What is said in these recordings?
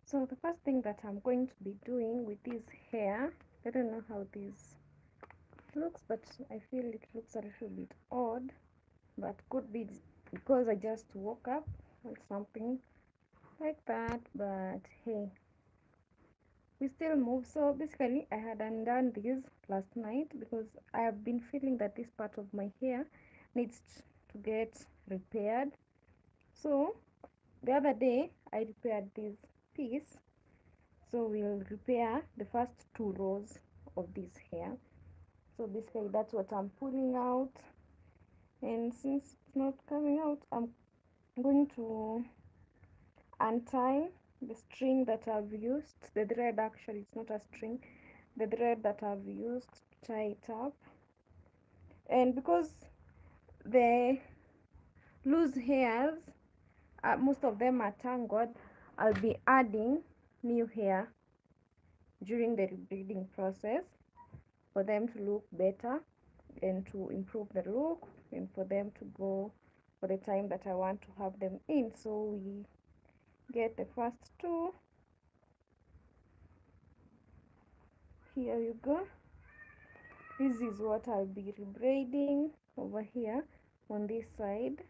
So the first thing that I'm going to be doing with this hair, I don't know how this looks, but I feel it looks a little bit odd, but could be because I just woke up or something like that. But hey, we still move. So basically I had undone this last night because I have been feeling that this part of my hair needs to get repaired. So the other day I repaired this piece, so we'll repair the first two rows of this hair. So basically that's what I'm pulling out, and since it's not coming out, I'm going to untie the string that I've used, the thread, actually it's not a string, the thread that I've used to tie it up. And because the loose hairs, most of them are tangled, I'll be adding new hair during the rebraiding process for them to look better and to improve the look and for them to go for the time that I want to have them in. So we get the first two. Here you go. This is what I'll be rebraiding over here on this side.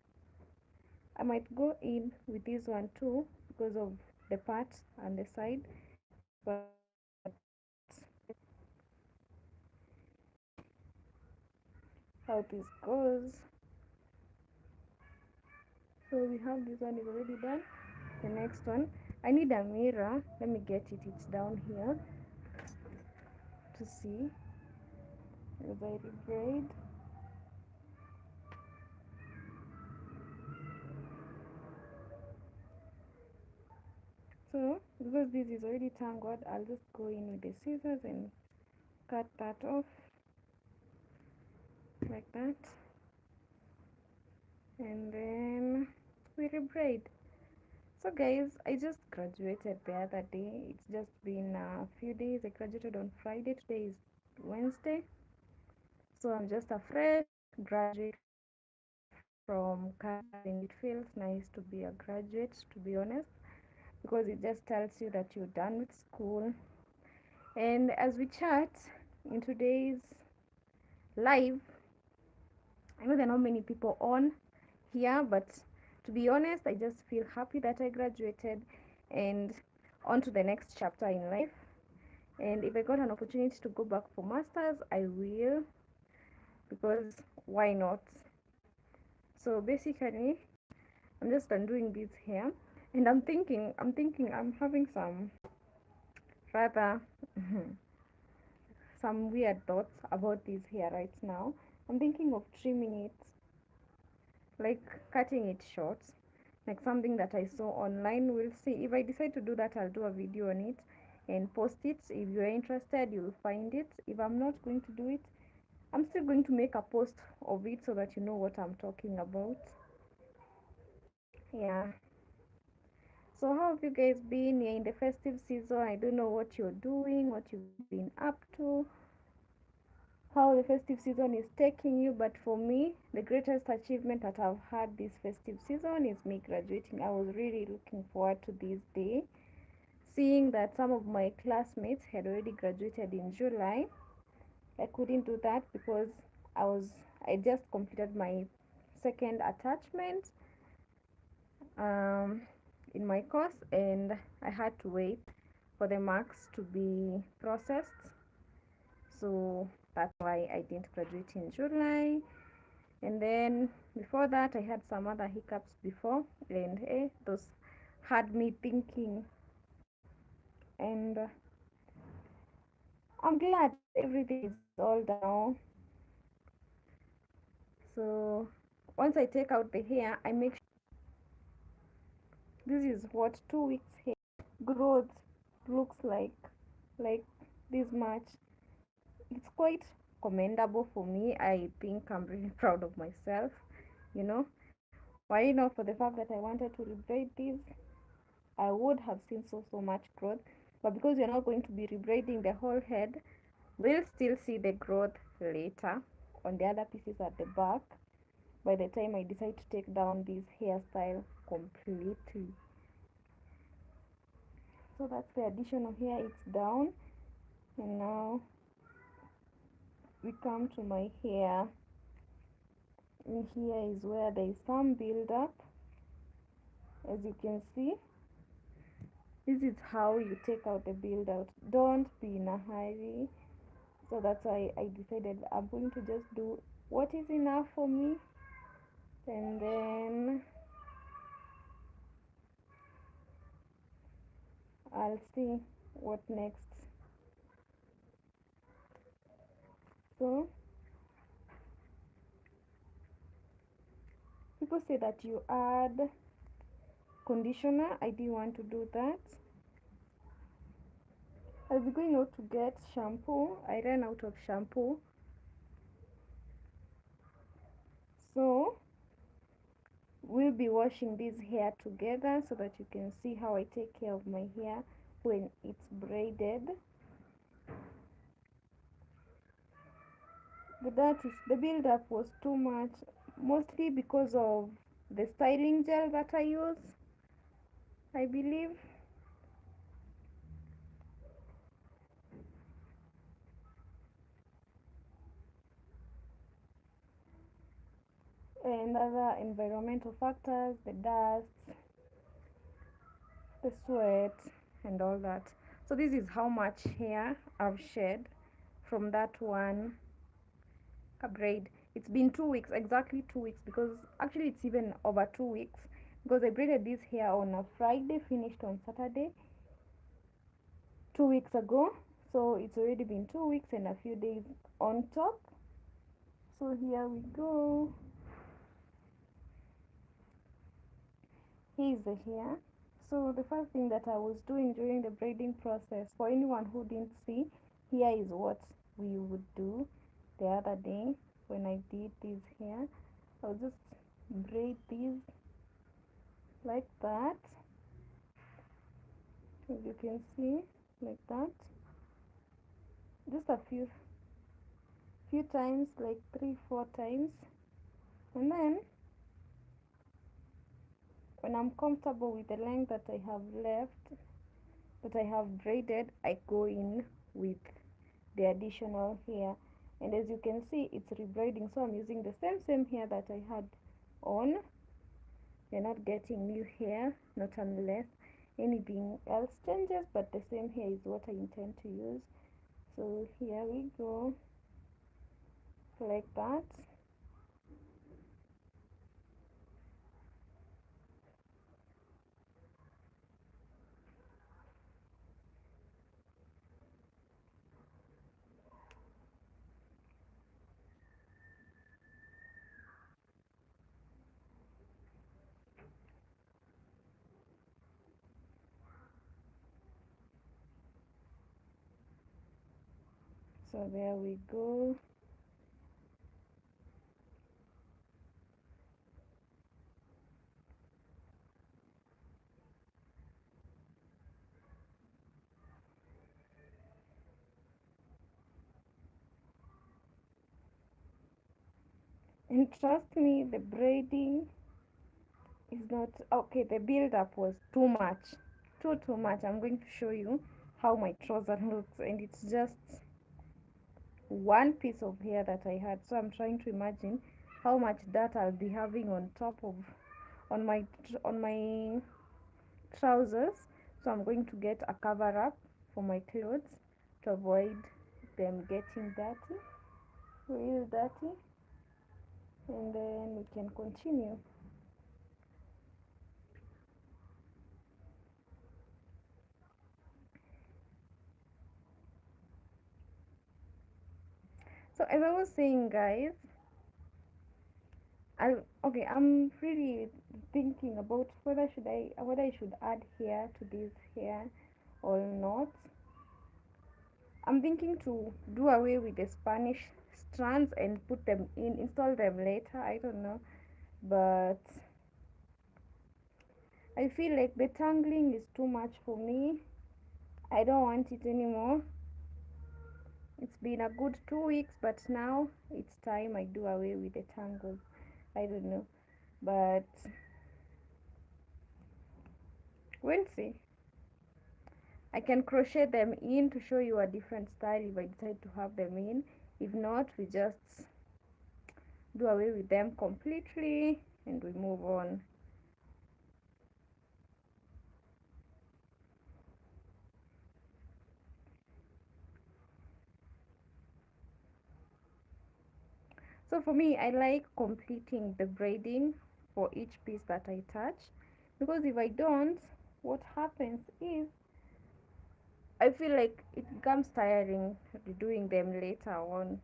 I might go in with this one too because of the part on the side, but how this goes. So we have this one is already done. The next one, I need a mirror. Let me get it. It's down here to see as I rebraid. So because this is already tangled, I'll just go in with the scissors and cut that off like that, and then we rebraid. So guys, I just graduated the other day. It's just been a few days. I graduated on Friday. Today is Wednesday, so I'm just a fresh graduate from college, and it feels nice to be a graduate, to be honest, because it just tells you that you're done with school. And as we chat in today's live, I know there are not many people on here, but to be honest, I just feel happy that I graduated and on to the next chapter in life. And if I got an opportunity to go back for masters, I will, because why not? So basically I'm just undoing this here, and I'm having some rather some weird thoughts about this hair right now. I'm thinking of trimming it, like cutting it short, like something that I saw online. We'll see. If I decide to do that, I'll do a video on it and post it. If you're interested, you'll find it. If I'm not going to do it, I'm still going to make a post of it so that you know what I'm talking about. Yeah. So how have you guys been? You're in the festive season. I don't know what you're doing, what you've been up to, how the festive season is taking you. But for me, the greatest achievement that I've had this festive season is me graduating. I was really looking forward to this day, seeing that some of my classmates had already graduated in July. I couldn't do that because I was I just completed my second attachment um, in my course, and I had to wait for the marks to be processed. So that's why I didn't graduate in July. And then before that, I had some other hiccups before, and those had me thinking. And I'm glad everything is all done now. So once I take out the hair, I make sure this is what 2 weeks hair growth looks like this much. It's quite commendable for me. I think I'm really proud of myself, you know. Why not, for the fact that I wanted to rebraid this, I would have seen so much growth. But because you're not going to be rebraiding the whole head, we'll still see the growth later on the other pieces at the back, by the time I decide to take down this hairstyle completely. So that's the additional hair, it's down. And now we come to my hair, and here is where there is some build up. As you can see, this is how you take out the build out. Don't be in a hurry. So that's why I decided I'm going to just do what is enough for me, and then I'll see what next. So people say that you add conditioner. I didn't want to do that. I'll be going out to get shampoo. I ran out of shampoo, so we'll be washing this hair together so that you can see how I take care of my hair when it's braided. The build up was too much, mostly because of the styling gel that I use, I believe. And other environmental factors, the dust, the sweat, and all that. So this is how much hair I've shed from that one braid. It's been 2 weeks, exactly 2 weeks, because actually it's even over 2 weeks, because I braided this hair on a Friday, finished on Saturday 2 weeks ago. So it's already been 2 weeks and a few days on top. So here we go. Here's the hair. So the first thing that I was doing during the braiding process, for anyone who didn't see, here is what we would do the other day when I did this hair. I'll just braid these like that, as you can see, like that, just a few times, like 3-4 times, and then when I'm comfortable with the length that I have left, that I have braided, I go in with the additional hair. And as you can see, it's rebraiding, so I'm using the same hair that I had on. You're not getting new hair, not unless anything else changes, but the same hair is what I intend to use. So here we go, like that. So there we go. And trust me, the braiding is not okay. The build up was too much, too much. I'm going to show you how my trouser looks, and it's just one piece of hair that I had. So I'm trying to imagine how much that I'll be having on top of on my trousers. So I'm going to get a cover up for my clothes to avoid them getting dirty, real dirty, and then we can continue. So as I was saying, guys, I'm really thinking about whether I should add hair to this hair or not. I'm thinking to do away with the Spanish strands and put them install them later. I don't know, but I feel like the tangling is too much for me. I don't want it anymore. It's been a good 2 weeks, but now it's time I do away with the tangles. I don't know, but we'll see. I can crochet them in to show you a different style if I decide to have them in. If not, we just do away with them completely and we move on. So for me, I like completing the braiding for each piece that I touch, because if I don't, what happens is I feel like it becomes tiring doing them later on.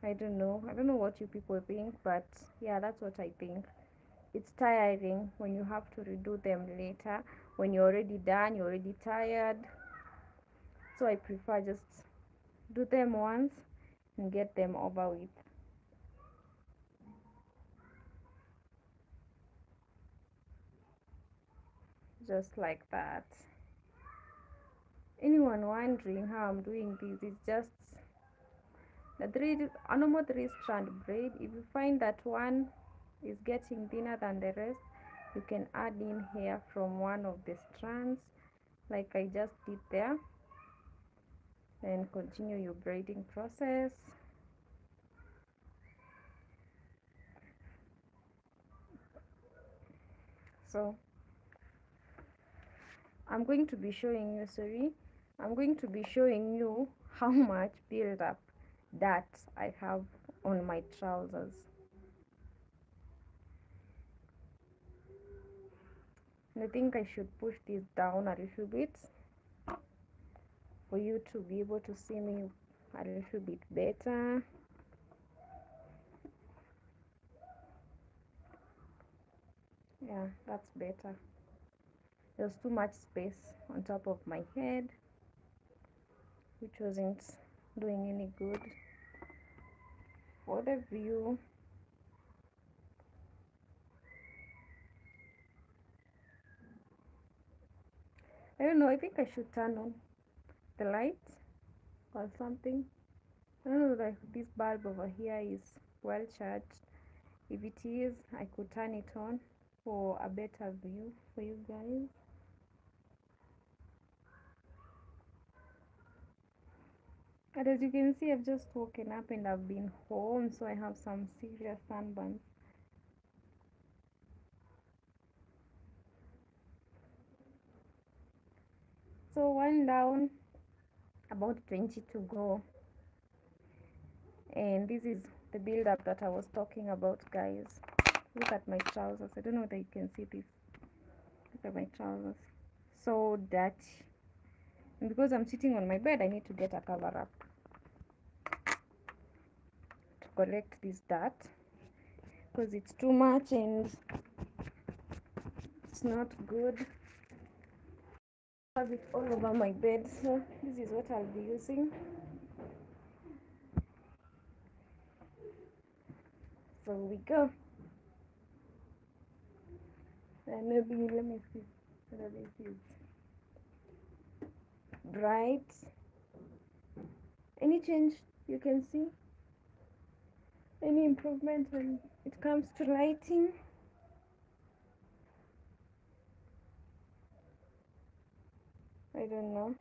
I don't know. I don't know what you people think, but yeah, that's what I think. It's tiring when you have to redo them later. When you're already done, you're already tired. So I prefer just do them once and get them over with. Just like that. Anyone wondering how I'm doing this, it's just a normal 3-strand braid. If you find that one is getting thinner than the rest, you can add in hair from one of the strands like I just did there, and continue your braiding process. So I'm going to be showing you how much build up that I have on my trousers. And I think I should push this down a little bit for you to be able to see me a little bit better. Yeah, that's better. There's too much space on top of my head, which wasn't doing any good for the view. I don't know, I think I should turn on the light or something. I don't know if this bulb over here is well charged. If it is, I could turn it on for a better view for you guys. And as you can see, I've just woken up and I've been home, so I have some serious sunburns. So one down, about 20 to go. And this is the build up that I was talking about, guys. Look at my trousers. I don't know whether you can see this. Look at my trousers. So dirty. And because I'm sitting on my bed, I need to get a cover up to collect this dirt, because it's too much and it's not good. I have it all over my bed, so this is what I'll be using. So we go. And maybe let me see whether this is bright. Any change you can see? Any improvement when it comes to lighting? I don't know.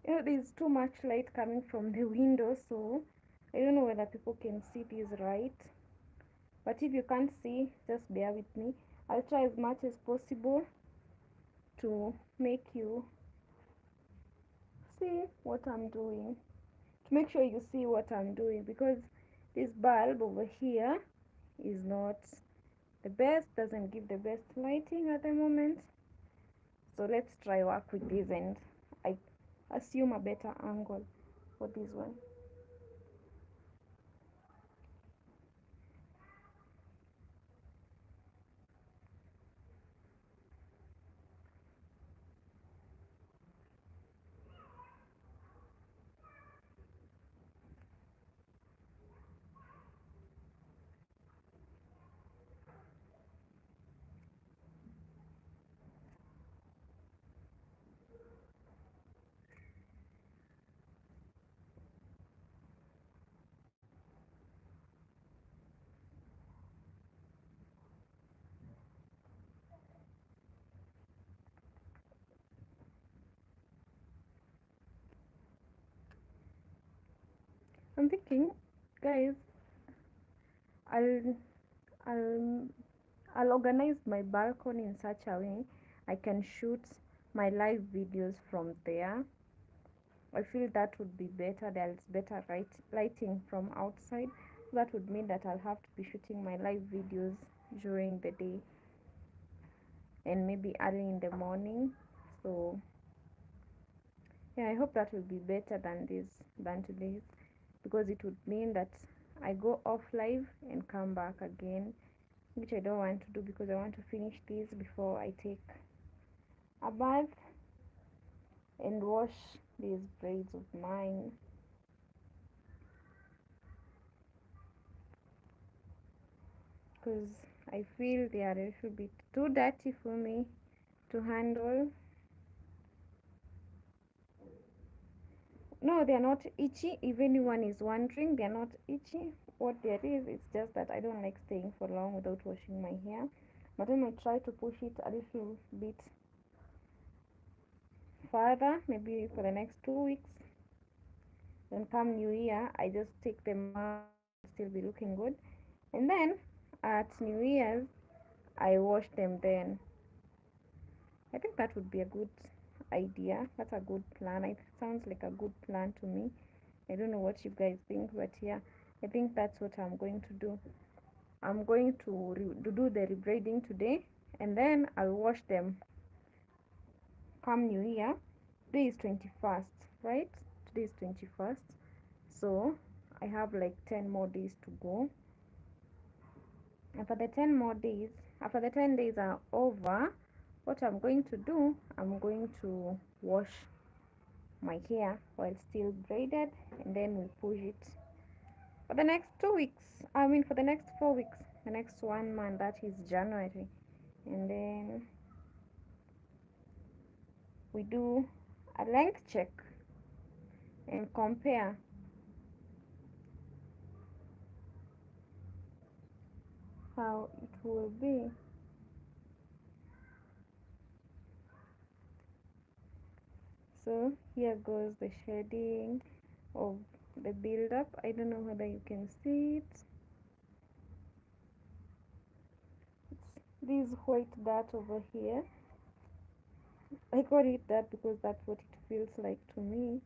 You know, there's too much light coming from the window, so I don't know whether people can see this right. But if you can't see, just bear with me. I'll try as much as possible to make you see what I'm doing, to make sure you see what I'm doing, because this bulb over here is not the best, doesn't give the best lighting at the moment. So let's try work with this, and I assume a better angle for this one. I'm thinking, guys, I'll I'll I'll organize my balcony in such a way I can shoot my live videos from there. I feel that would be better. There's better lighting from outside. That would mean that I'll have to be shooting my live videos during the day and maybe early in the morning. So yeah, I hope that will be better than today's, because it would mean that I go off live and come back again, which I don't want to do because I want to finish this before I take a bath and wash these braids of mine, because I feel they are a little bit too dirty for me to handle. No, they're not itchy. If anyone is wondering, they're not itchy. What there is, it's just that I don't like staying for long without washing my hair. But I might try to push it a little bit further, maybe for the next 2 weeks. Then come New Year, I just take them out and they'll still be looking good. And then at New Year's, I wash them then. I think that would be a good idea. That's a good plan. It sounds like a good plan to me. I don't know what you guys think, but yeah, I think that's what I'm going to do. I'm going to do the rebraiding today, and then I'll wash them come New Year. Today is 21st, right? Today is 21st. So I have like 10 more days to go. After the 10 more days, after the 10 days are over, what I'm going to do, I'm going to wash my hair while still braided, and then we push it for the next 2 weeks. I mean, for the next 4 weeks, the next 1 month, that is January. And then we do a length check and compare how it will be. So here goes the shading of the build up. I don't know whether you can see it. It's this white dot over here. I call it that because that's what it feels like to me.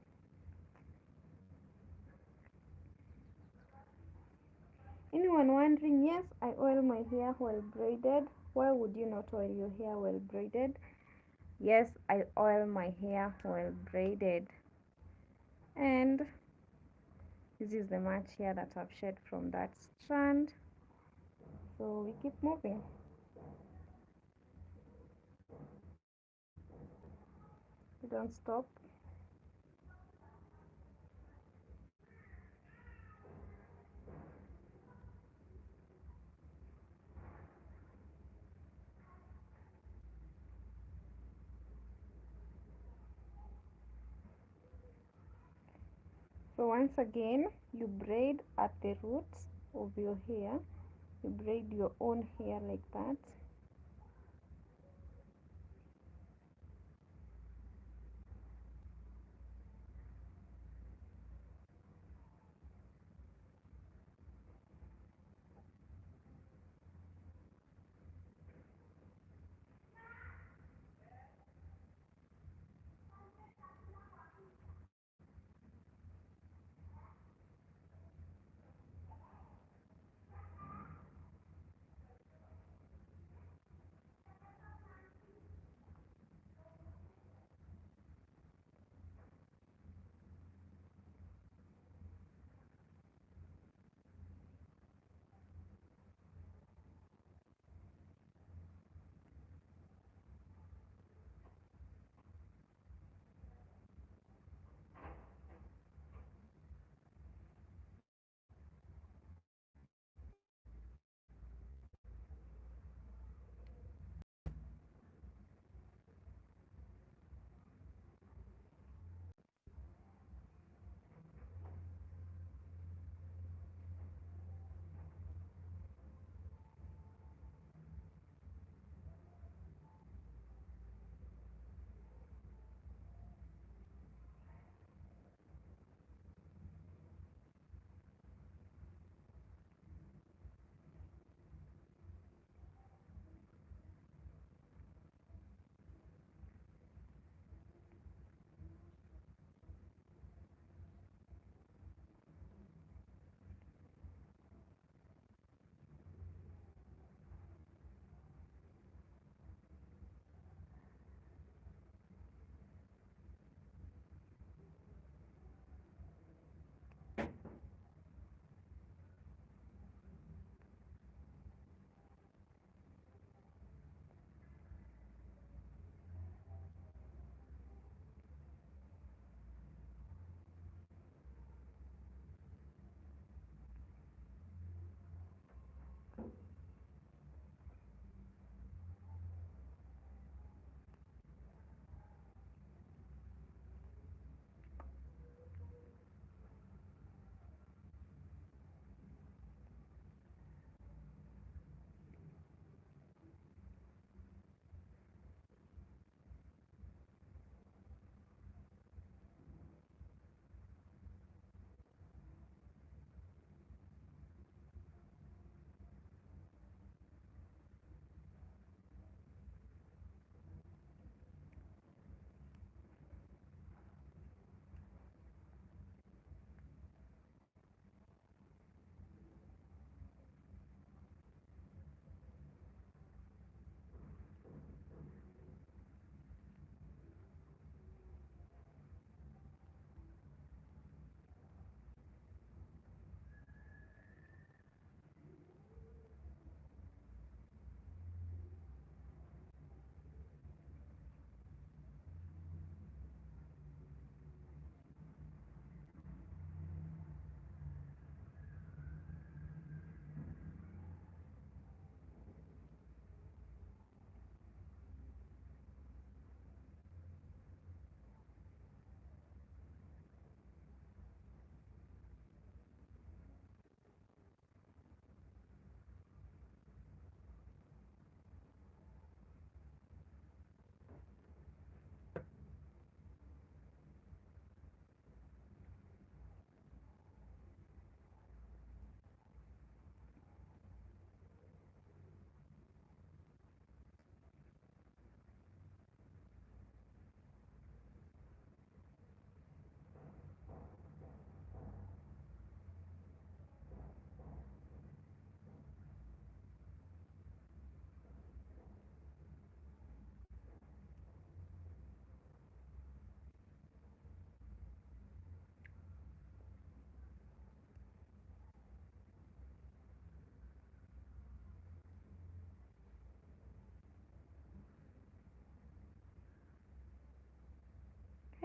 Anyone wondering? Yes, I oil my hair while braided. Why would you not oil your hair while braided? Yes, I oil my hair while braided. And this is the much hair that I've shed from that strand. So we keep moving. We don't stop. So once again, you braid at the roots of your hair. You braid your own hair like that.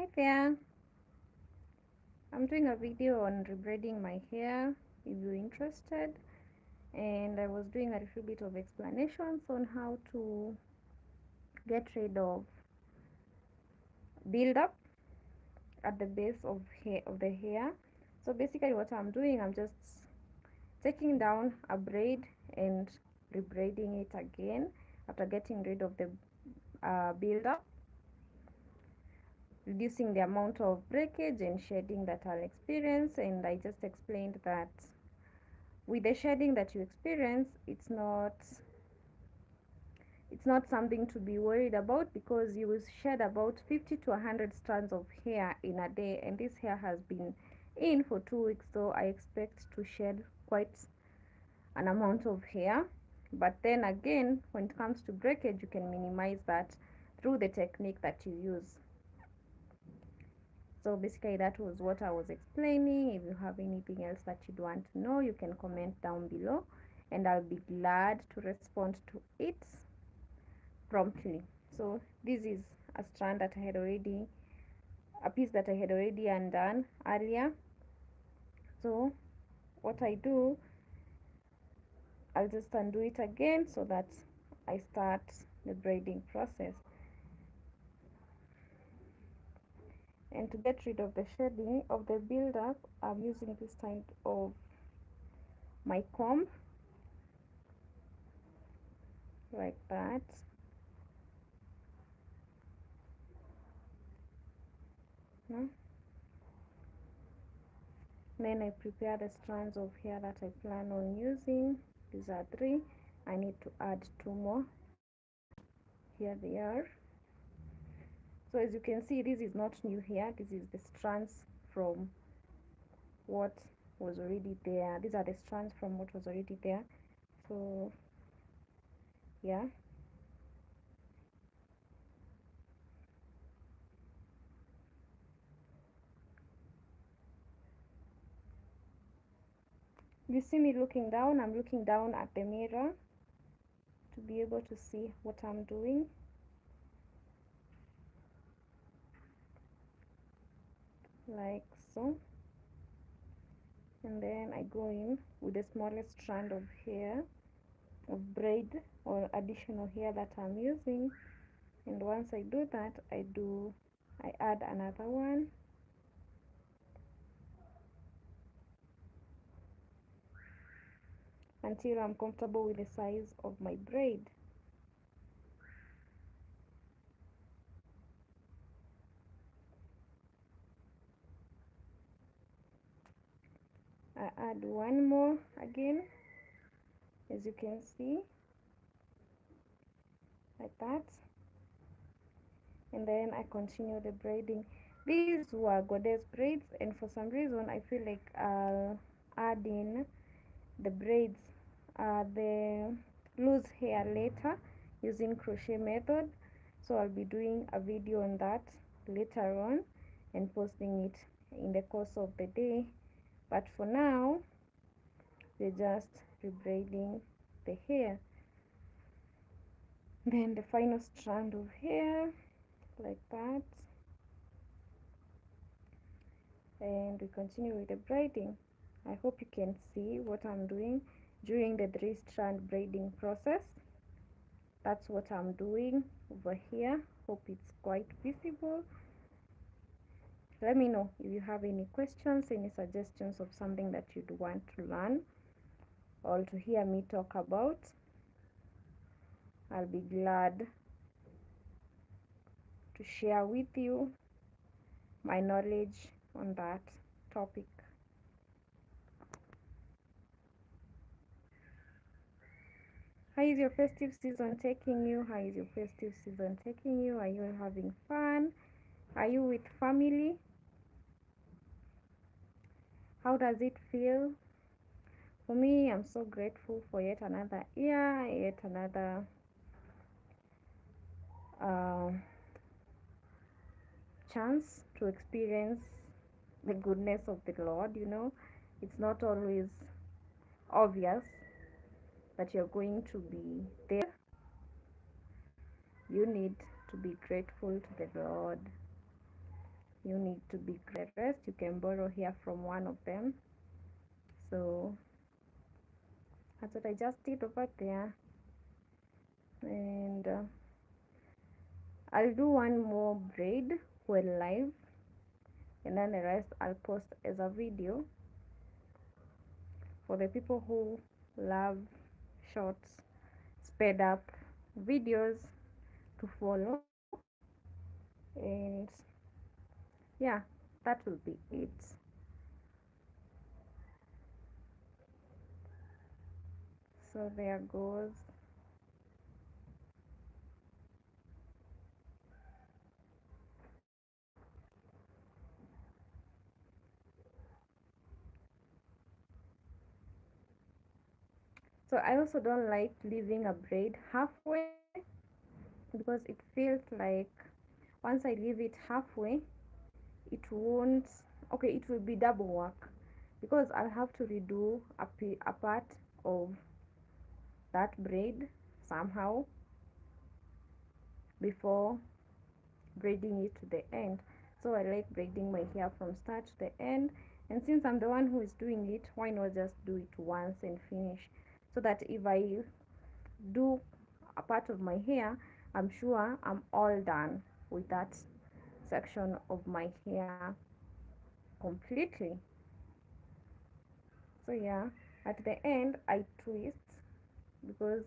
Hi there, I'm doing a video on rebraiding my hair if you're interested, and I was doing a little bit of explanations on how to get rid of build-up at the base of the hair. So basically what I'm doing, I'm just taking down a braid and rebraiding it again after getting rid of the build-up, reducing the amount of breakage and shedding that I'll experience. And I just explained that with the shedding that you experience, it's not something to be worried about, because you will shed about 50 to 100 strands of hair in a day, and this hair has been in for 2 weeks, so I expect to shed quite an amount of hair. But then again, when it comes to breakage, you can minimize that through the technique that you use. So basically that was what I was explaining. If you have anything else that you'd want to know, you can comment down below and I'll be glad to respond to it promptly. So this is a strand that I had already, a piece that I had already undone earlier. So what I do, I'll just undo it again so that I start the braiding process. And to get rid of the shedding of the buildup, I'm using this kind of my comb, like that. No? Then I prepare the strands of hair that I plan on using. These are 3. I need to add 2 more. Here they are. So as you can see, this is not new hair. This is the strands from what was already there. These are the strands from what was already there. So yeah. You see me looking down. I'm looking down at the mirror to be able to see what I'm doing. Like so. And then I go in with the smallest strand of hair, of braid or additional hair that I'm using. And once I do that, I add another one. Until I'm comfortable with the size of my braid. I add one more again, as you can see, like that. And then I continue the braiding. These were goddess braids, and for some reason I feel like I'll add in the braids, the loose hair later using crochet method. So I'll be doing a video on that later on and posting it in the course of the day. But for now, we're just rebraiding the hair. Then the final strand of hair, like that. And we continue with the braiding. I hope you can see what I'm doing during the 3-strand braiding process. That's what I'm doing over here. Hope it's quite visible. Let me know if you have any questions, any suggestions of something that you'd want to learn or to hear me talk about. I'll be glad to share with you my knowledge on that topic. How is your festive season taking you? How is your festive season taking you? Are you having fun? Are you with family? How does it feel? For me, I'm so grateful for yet another year, yet another chance to experience the goodness of the Lord. It's not always obvious that you're going to be there. You need to be grateful to the Lord. you need to be the rest you can borrow here from one of them. So that's what I just did over there. And I'll do one more braid when live, and then the rest I'll post as a video for the people who love short sped up videos to follow. And yeah, that will be it. So there goes. So I also don't like leaving a braid halfway, because it feels like once I leave it halfway, it won't, okay, it will be double work, because I'll have to redo a part of that braid somehow before braiding it to the end. So I like braiding my hair from start to the end, and since I'm the one who is doing it, why not just do it once and finish, so that if I do a part of my hair, I'm sure I'm all done with that section of my hair completely. So yeah, at the end I twist, because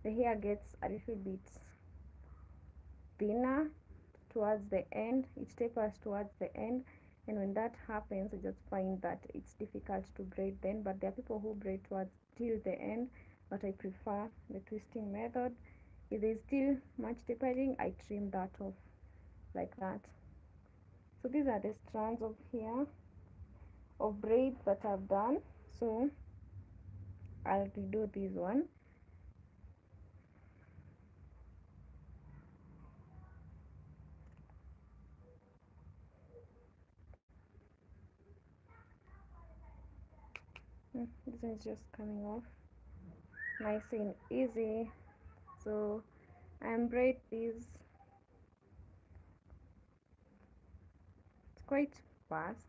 the hair gets a little bit thinner towards the end, it tapers towards the end, and when that happens I just find that it's difficult to braid then. But there are people who braid towards till the end, but I prefer the twisting method. If there's still much tapering, I trim that off like that. So these are the strands of hair of braids that I've done. So I'll redo this one. This one is just coming off nice and easy. So I'm braid this, it's quite fast.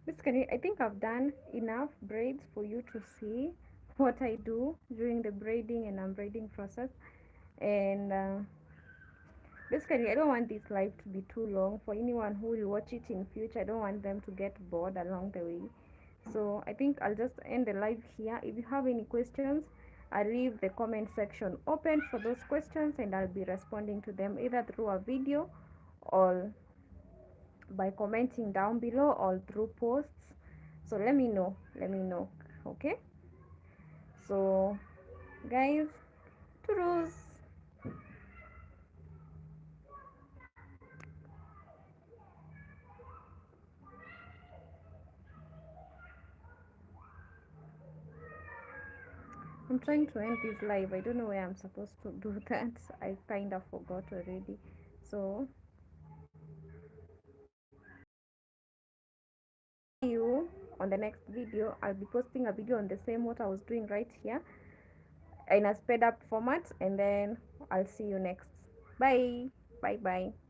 Basically, I think I've done enough braids for you to see what I do during the braiding and unbraiding process. And basically, I don't want this live to be too long. For anyone who will watch it in future, I don't want them to get bored along the way. So I think I'll just end the live here. If you have any questions, I'll leave the comment section open for those questions, and I'll be responding to them either through a video or by commenting down below or through posts. So let me know. Okay, so guys, toodles. I'm trying to end this live. I don't know where I'm supposed to do that. I kind of forgot already. So see you on the next video. I'll be posting a video on the same what I was doing right here in a sped up format, and then I'll see you next. Bye. Bye bye.